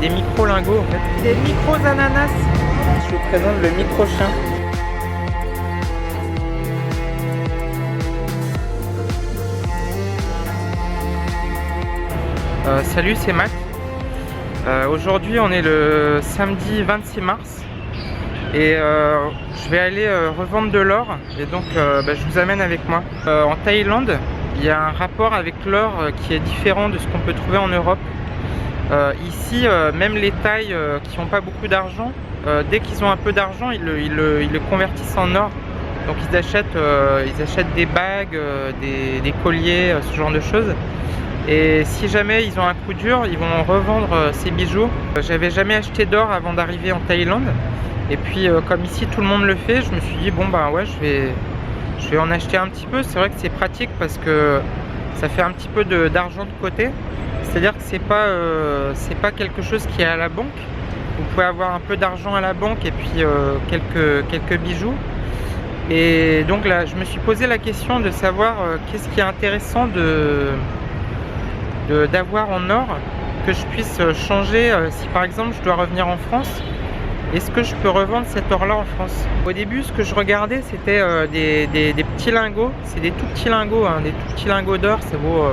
des micro-lingots en fait. Des micros-ananas. Je vous présente le micro-chien. Salut, c'est Matt. Aujourd'hui on est le samedi 26 mars et je vais aller revendre de l'or et donc je vous amène avec moi. En Thaïlande, il y a un rapport avec l'or qui est différent de ce qu'on peut trouver en Europe. Ici, même les Thaïs qui n'ont pas beaucoup d'argent, dès qu'ils ont un peu d'argent, ils le convertissent en or. Donc ils achètent des bagues, des colliers, ce genre de choses. Et si jamais ils ont un coup dur, ils vont revendre ces bijoux. J'avais jamais acheté d'or avant d'arriver en Thaïlande. Et puis comme ici tout le monde le fait, je me suis dit bon bah ouais, je vais en acheter un petit peu. C'est vrai que c'est pratique parce que ça fait un petit peu d'argent de côté. C'est-à-dire que c'est pas quelque chose qui est à la banque. Vous pouvez avoir un peu d'argent à la banque et puis quelques bijoux. Et donc là, je me suis posé la question de savoir qu'est-ce qui est intéressant d'avoir en or, que je puisse changer si par exemple je dois revenir en France. Est-ce que je peux revendre cet or là en France? Au début ce que je regardais c'était des petits lingots, c'est des tout petits lingots, hein, des tout petits lingots d'or. Ça vaut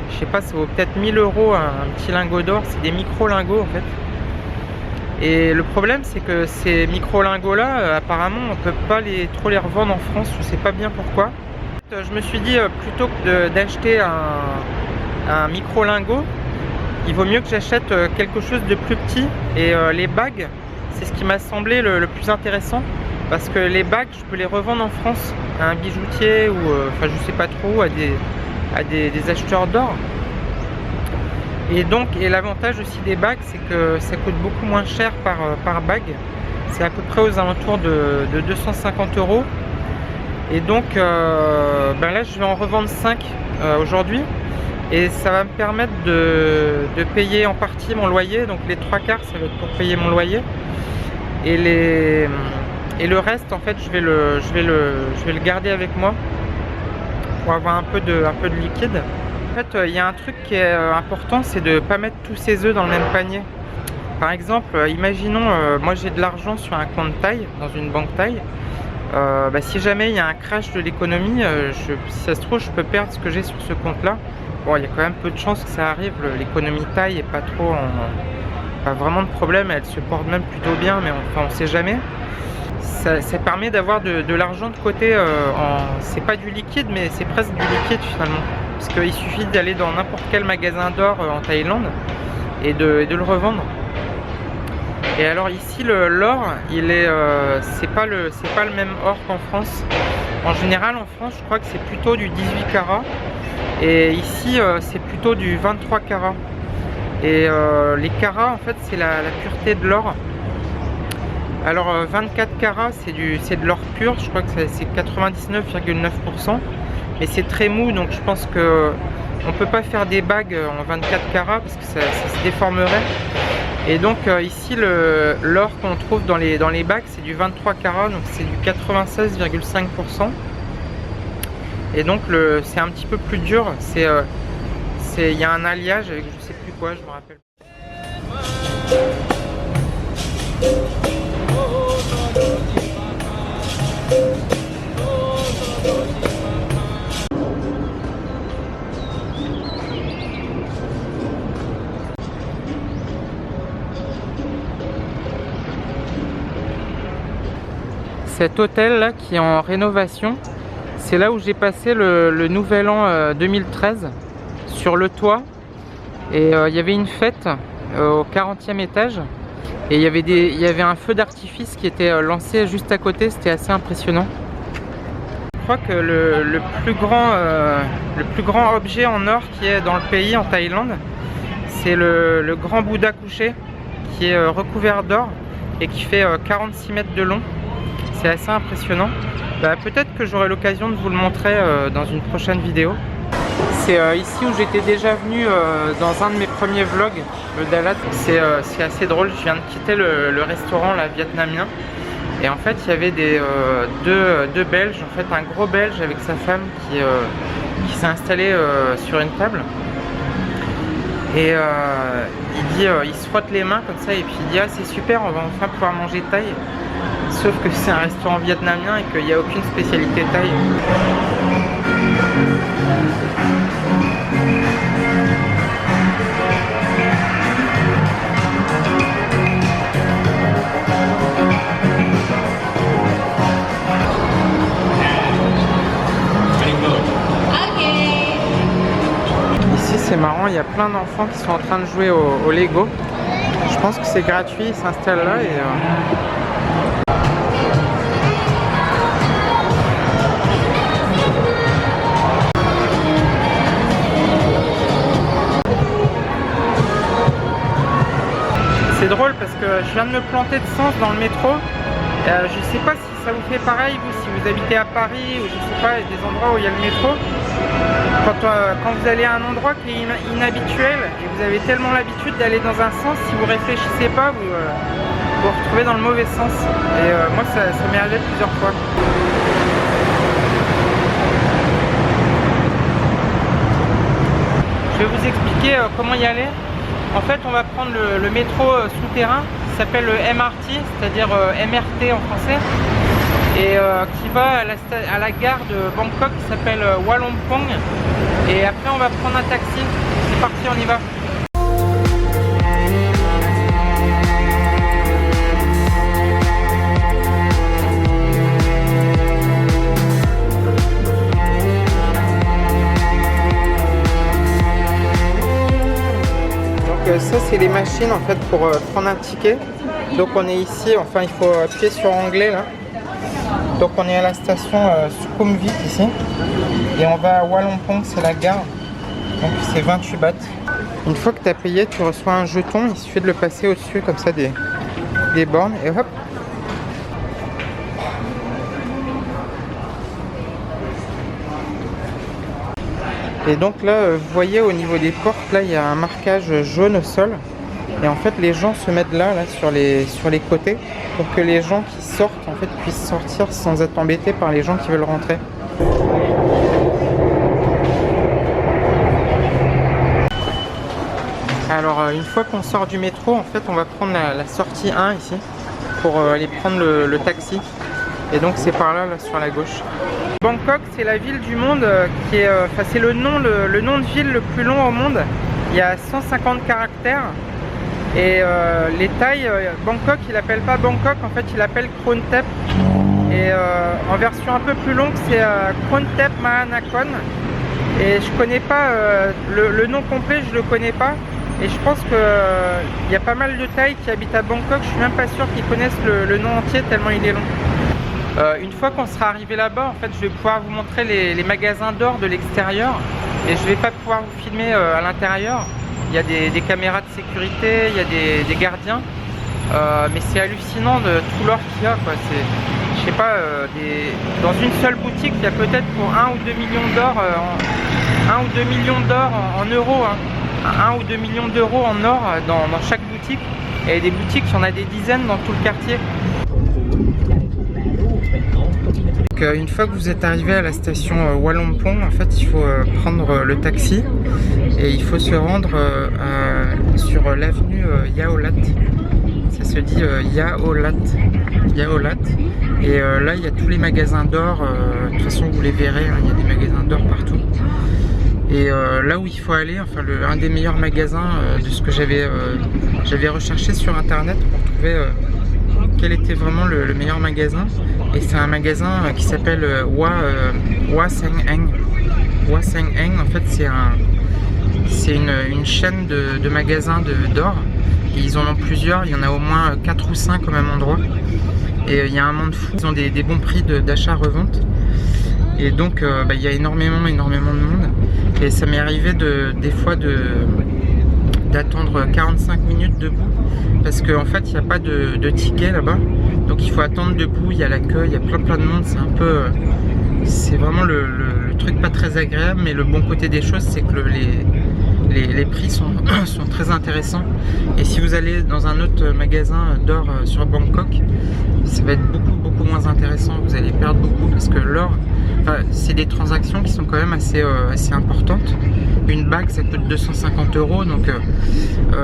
je sais pas, ça vaut peut-être 1000 € un petit lingot d'or. C'est des micro lingots en fait. Et le problème c'est que ces micro lingots là apparemment on peut pas trop les revendre en France. Je sais pas bien pourquoi. Je me suis dit plutôt que d'acheter un micro lingot, il vaut mieux que j'achète quelque chose de plus petit. Et les bagues, c'est ce qui m'a semblé le plus intéressant, parce que les bagues je peux les revendre en France à un bijoutier ou enfin je sais pas trop, à des acheteurs d'or. Et donc, et l'avantage aussi des bagues, c'est que ça coûte beaucoup moins cher par bague. C'est à peu près aux alentours de 250 €. Et donc là je vais en revendre 5 aujourd'hui. Et ça va me permettre de payer en partie mon loyer. Donc les 3 quarts ça va être pour payer mon loyer. Et le reste en fait je vais le garder avec moi pour avoir un peu de liquide. En fait il y a un truc qui est important, c'est de ne pas mettre tous ses œufs dans le même panier. Par exemple, imaginons moi j'ai de l'argent sur un compte Thaï, dans une banque Thaï. Si jamais il y a un crash de l'économie, si ça se trouve je peux perdre ce que j'ai sur ce compte là. Bon, il y a quand même peu de chances que ça arrive. L'économie Thaï est pas trop pas vraiment de problème, elle se porte même plutôt bien, mais enfin on sait jamais. Ça permet d'avoir de l'argent de côté. C'est pas du liquide, mais c'est presque du liquide finalement, parce qu'il suffit d'aller dans n'importe quel magasin d'or en Thaïlande et de le revendre. Et alors ici l'or, c'est pas le même or qu'en France. En général en France je crois que c'est plutôt du 18 carats et ici c'est plutôt du 23 carats. Et les carats en fait c'est la pureté de l'or. Alors 24 carats c'est de l'or pur, je crois que c'est 99,9%, mais c'est très mou, donc je pense que on peut pas faire des bagues en 24 carats parce que ça se déformerait. Et donc ici l'or qu'on trouve dans les bagues c'est du 23 carats, donc c'est du 96,5%. Et donc c'est un petit peu plus dur, il y a un alliage avec je sais plus quoi, je me rappelle. Cet hôtel là qui est en rénovation, c'est là où j'ai passé le nouvel an 2013 sur le toit. Et il y avait une fête au 40e étage et il y avait un feu d'artifice qui était lancé juste à côté. C'était assez impressionnant. Je crois que le plus grand objet en or qui est dans le pays, en Thaïlande, c'est le grand Bouddha couché qui est recouvert d'or et qui fait 46 mètres de long. C'est assez impressionnant. Peut-être que j'aurai l'occasion de vous le montrer dans une prochaine vidéo. C'est ici où j'étais déjà venu dans un de mes premiers vlogs, le Dalat. C'est assez drôle, je viens de quitter le restaurant là, vietnamien. Et en fait il y avait deux Belges, en fait un gros Belge avec sa femme qui s'est installé sur une table. Et il dit, il se frotte les mains comme ça et puis il dit ah c'est super, on va enfin pouvoir manger thaï. Sauf que c'est un restaurant vietnamien et qu'il n'y a aucune spécialité thaï. Ici c'est marrant, il y a plein d'enfants qui sont en train de jouer au Lego. Je pense que c'est gratuit, ils s'installent là et c'est drôle parce que je viens de me planter de sens dans le métro. Je sais pas si ça vous fait pareil, vous, si vous habitez à Paris ou je sais pas, des endroits où il y a le métro. Quand vous allez à un endroit qui est inhabituel et vous avez tellement l'habitude d'aller dans un sens, si vous réfléchissez pas, vous vous retrouvez dans le mauvais sens. Et moi, ça m'est arrivé plusieurs fois. Je vais vous expliquer comment y aller. En fait, on va prendre le métro souterrain qui s'appelle le MRT, c'est-à-dire MRT en français, et qui va à la gare de Bangkok qui s'appelle Walampong. Et après, on va prendre un taxi. C'est parti, on y va. Ça c'est les machines en fait pour prendre un ticket. Donc on est ici, enfin il faut appuyer sur anglais là. Donc on est à la station Sukhumvit ici. Et on va à Walampong, c'est la gare. Donc c'est 28 bahts. Une fois que tu as payé, tu reçois un jeton. Il suffit de le passer au-dessus comme ça des bornes et hop. Et donc là, vous voyez au niveau des portes, là il y a un marquage jaune au sol. Et en fait les gens se mettent là sur les côtés pour que les gens qui sortent en fait puissent sortir sans être embêtés par les gens qui veulent rentrer. Alors une fois qu'on sort du métro, en fait on va prendre la sortie 1 ici pour aller prendre le taxi. Et donc c'est par là, sur la gauche. Bangkok, c'est la ville du monde qui est, c'est le nom de ville le plus long au monde. Il y a 150 caractères. Et les Thaïs, Bangkok, il l'appelle pas Bangkok, en fait il l'appelle Krung Thep. Et en version un peu plus longue, c'est Krung Thep Maha Nakhon. Et je connais pas le nom complet, je le connais pas. Et je pense qu'il y a pas mal de Thaïs qui habitent à Bangkok. Je suis même pas sûr qu'ils connaissent le nom entier tellement il est long. Une fois qu'on sera arrivé là-bas, en fait, je vais pouvoir vous montrer les magasins d'or de l'extérieur et je vais pas pouvoir vous filmer à l'intérieur. Il y a des caméras de sécurité, il y a des gardiens, mais c'est hallucinant de tout l'or qu'il y a, quoi. Je sais pas, dans une seule boutique, il y a peut-être pour 1 ou 2 millions d'or, 1 ou 2 millions d'or en euros, hein, 1 ou 2 millions d'euros en or dans chaque boutique. Et des boutiques, il y en a des dizaines dans tout le quartier. Donc, une fois que vous êtes arrivé à la station Walampong, en fait il faut prendre le taxi et il faut se rendre sur l'avenue Yaolat. Ça se dit Yaolat. Et là il y a tous les magasins d'or, de toute façon vous les verrez, hein, il y a des magasins d'or partout. Et là où il faut aller, enfin un des meilleurs magasins de ce que j'avais recherché sur internet pour trouver quel était vraiment le meilleur magasin. Et c'est un magasin qui s'appelle Hoa Sang Eng. Hoa Sang Eng, en fait c'est une chaîne de magasins d'or. Et ils en ont plusieurs, il y en a au moins 4 ou 5 au même endroit. Et il y a un monde fou, ils ont des bons prix d'achat-revente. Et donc il y a énormément de monde. Et ça m'est arrivé des fois d'attendre 45 minutes debout parce qu'en fait il n'y a pas de ticket là-bas, donc il faut attendre debout, il y a la queue, il y a plein de monde, c'est vraiment le truc pas très agréable. Mais le bon côté des choses, c'est que les prix sont, sont très intéressants. Et si vous allez dans un autre magasin d'or sur Bangkok, ça va être beaucoup moins intéressant. Vous allez perdre beaucoup parce que l'or, enfin, c'est des transactions qui sont quand même assez importantes. Une bague, ça coûte 250 €, donc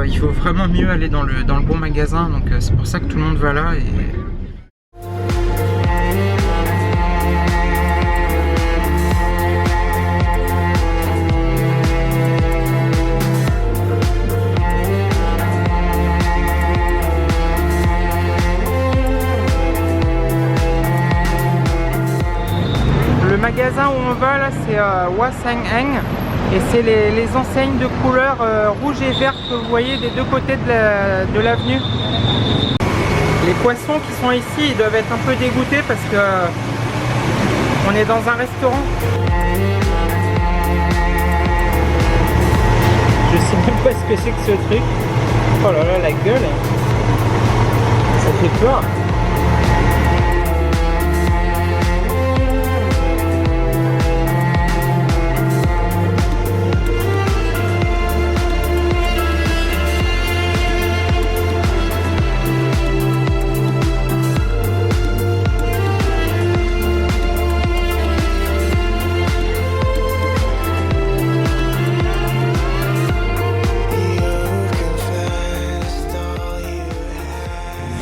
il faut vraiment mieux aller dans le bon magasin. Donc c'est pour ça que tout le monde va là. Le magasin où on va là, c'est Hoa Sang Eng, et c'est les enseignes de couleur rouge et verte que vous voyez des deux côtés de l'avenue. Les poissons qui sont ici, ils doivent être un peu dégoûtés parce que on est dans un restaurant. Je sais même pas ce que c'est que ce truc. Oh là là, la gueule, ça fait peur.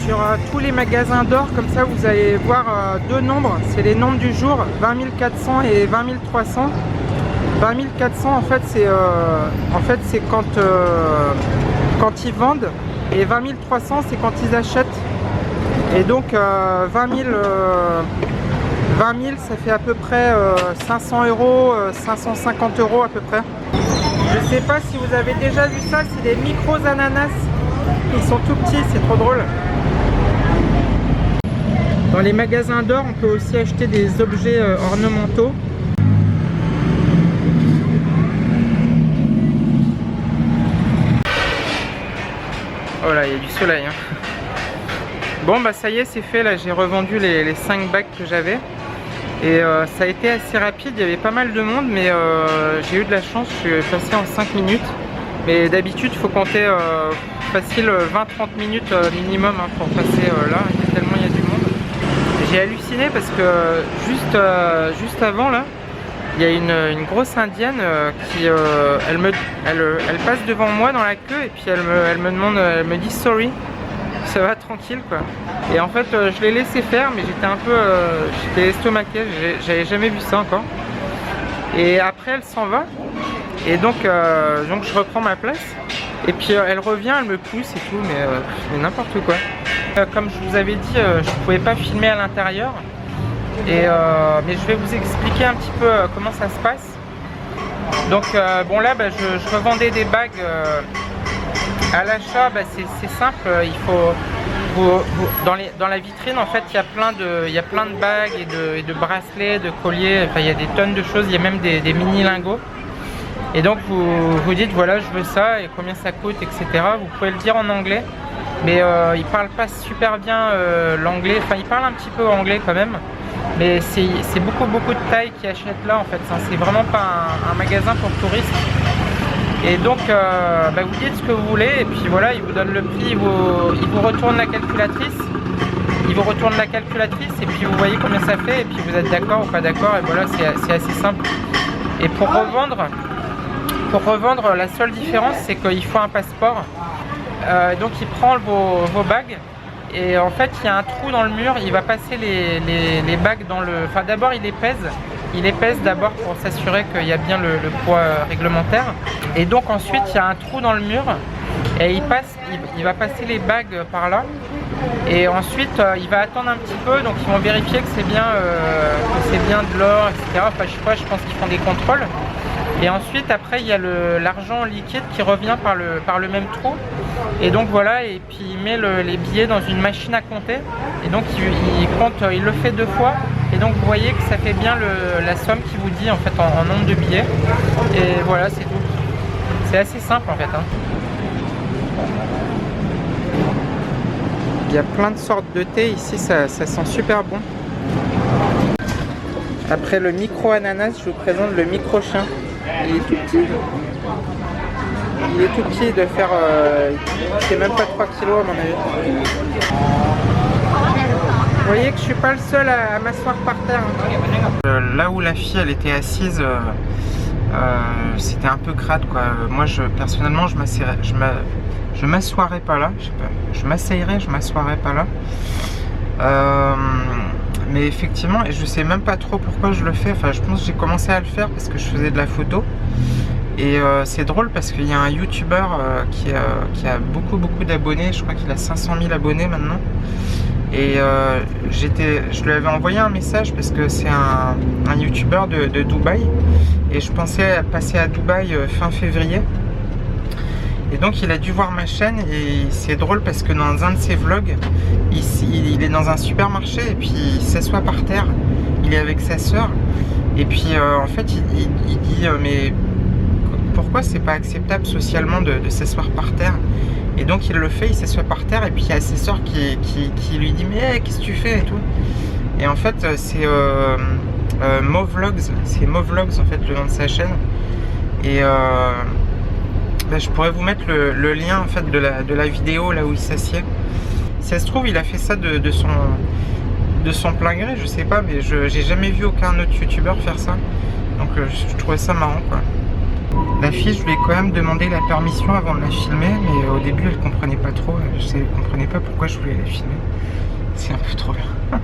Sur tous les magasins d'or, comme ça vous allez voir deux nombres, c'est les nombres du jour, 20 400 et 20 300. 20 400 en fait c'est quand ils vendent, et 20 300 c'est quand ils achètent. Et donc 20 000 ça fait à peu près 500 €, 550 € à peu près. Je sais pas si vous avez déjà vu ça, c'est des micros ananas. Ils sont tout petits, c'est trop drôle. Dans les magasins d'or, on peut aussi acheter des objets ornementaux. Oh là, il y a du soleil, hein. Bon bah ça y est, c'est fait, là j'ai revendu les 5 bagues que j'avais. Et ça a été assez rapide, il y avait pas mal de monde, mais j'ai eu de la chance, je suis passé en 5 minutes. Mais d'habitude, il faut compter facile 20-30 minutes minimum hein, pour passer là, tellement il y a du monde. J'ai halluciné parce que juste avant là, il y a une grosse indienne qui elle passe devant moi dans la queue, et puis elle me demande, elle me dit sorry, ça va tranquille quoi. Et en fait je l'ai laissé faire, mais j'étais un peu j'étais estomaqué, j'avais jamais vu ça encore. Et après elle s'en va, et donc je reprends ma place, et puis elle revient, elle me pousse et tout, mais n'importe quoi. Comme je vous avais dit, je ne pouvais pas filmer à l'intérieur, mais je vais vous expliquer un petit peu comment ça se passe. Donc bon là je revendais des bagues à l'achat. C'est simple, il faut dans la vitrine en fait il y a plein de bagues et de bracelets, de colliers, enfin il y a des tonnes de choses, il y a même des mini lingots. Et donc vous dites voilà je veux ça et combien ça coûte, etc. Vous pouvez le dire en anglais, mais il parle pas super bien l'anglais, enfin il parle un petit peu anglais quand même, mais c'est beaucoup de Thaïs qui achètent là en fait, c'est vraiment pas un magasin pour touristes. Et donc vous dites ce que vous voulez, et puis voilà, il vous donne le prix, il vous retourne la calculatrice. Et puis vous voyez combien ça fait, et puis vous êtes d'accord ou pas d'accord, et voilà, c'est assez simple. Et pour revendre, la seule différence c'est qu'il faut un passeport. Donc il prend vos bagues, et en fait il y a un trou dans le mur, il va passer les bagues dans le... Enfin d'abord il les pèse d'abord pour s'assurer qu'il y a bien le poids réglementaire. Et donc ensuite il y a un trou dans le mur, et il va passer les bagues par là. Et ensuite il va attendre un petit peu, donc ils vont vérifier que c'est bien de l'or, etc. Enfin je sais pas, je pense qu'ils font des contrôles. Et ensuite après il y a l'argent liquide qui revient par le même trou. Et donc voilà, et puis il met les billets dans une machine à compter. Et donc il compte, il le fait 2 fois. Et donc vous voyez que ça fait bien la somme qu'il vous dit en fait en nombre de billets. Et voilà, c'est tout. C'est assez simple en fait hein. Il y a plein de sortes de thé ici, ça sent super bon. Après le micro ananas, je vous présente le micro chien. Il est tout petit. il est tout petit, il doit faire... c'est même pas 3 kilos à mon avis. Vous voyez que je suis pas le seul à m'asseoir par terre. Là où la fille elle était assise, c'était un peu crade quoi. Moi personnellement je m'assoirais pas là. Je sais pas, je m'asseyerais, je m'assoirais pas là. Mais effectivement, et je sais même pas trop pourquoi je le fais. Enfin, je pense que j'ai commencé à le faire parce que je faisais de la photo. Et c'est drôle parce qu'il y a un youtubeur qui a beaucoup d'abonnés. Je crois qu'il a 500 000 abonnés maintenant. Et je lui avais envoyé un message parce que c'est un youtubeur de Dubaï. Et je pensais passer à Dubaï fin février. Et donc il a dû voir ma chaîne et c'est drôle parce que dans un de ses vlogs, il est dans un supermarché et puis il s'assoit par terre, il est avec sa soeur et puis en fait il dit mais pourquoi c'est pas acceptable socialement de s'asseoir par terre? Et donc il le fait, il s'assoit par terre et puis il y a sa soeur qui lui dit mais qu'est-ce que tu fais et tout. Et en fait c'est Movlogs, c'est Movlogs en fait le nom de sa chaîne. Et je pourrais vous mettre le lien en fait de la vidéo là où il s'assied. Si ça se trouve il a fait ça de son plein gré, je sais pas, mais j'ai jamais vu aucun autre youtubeur faire ça. Donc je trouvais ça marrant quoi. La fille, je lui ai quand même demandé la permission avant de la filmer, mais au début elle comprenait pas trop, elle comprenait pas pourquoi je voulais la filmer. C'est un peu trop bien.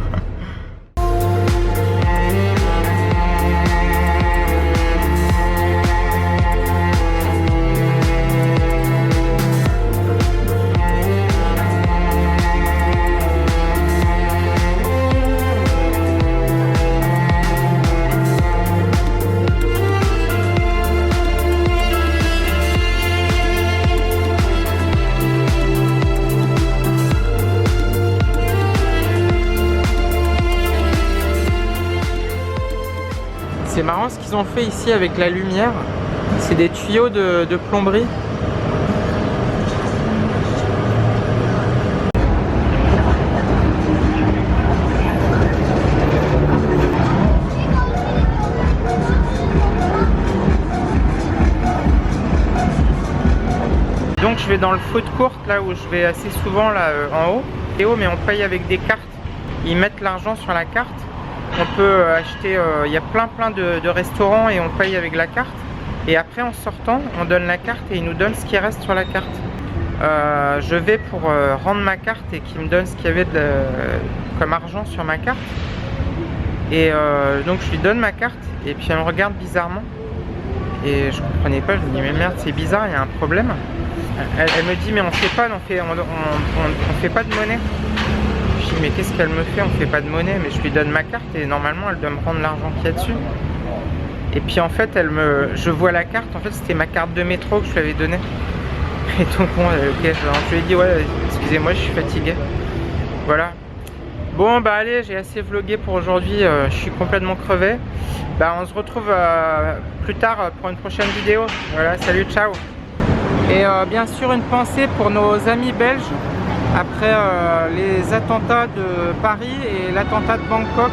C'est marrant ce qu'ils ont fait ici avec la lumière. C'est des tuyaux de plomberie. Donc je vais dans le food court là où je vais assez souvent là en haut. Mais on paye avec des cartes. Ils mettent l'argent sur la carte. On peut acheter, il y a plein de restaurants et on paye avec la carte. Et après en sortant, on donne la carte et ils nous donnent ce qui reste sur la carte. Je vais pour rendre ma carte et qu'ils me donnent ce qu'il y avait comme argent sur ma carte. Et donc je lui donne ma carte et puis elle me regarde bizarrement. Et je comprenais pas, je me dis mais merde c'est bizarre, il y a un problème. Elle me dit mais on fait pas, on fait pas de monnaie. Je dis mais qu'est-ce qu'elle me fait, on fait pas de monnaie, mais je lui donne ma carte et normalement elle doit me rendre l'argent qu'il y a dessus. Et puis en fait je vois la carte, en fait c'était ma carte de métro que je lui avais donnée. Et donc bon, ok, je lui ai dit ouais excusez-moi je suis fatigué. Voilà. Bon bah allez, j'ai assez vlogué pour aujourd'hui, je suis complètement crevé. Bah on se retrouve plus tard pour une prochaine vidéo. Voilà, salut, ciao. Et bien sûr une pensée pour nos amis belges après les attentats de Paris et l'attentat de Bangkok.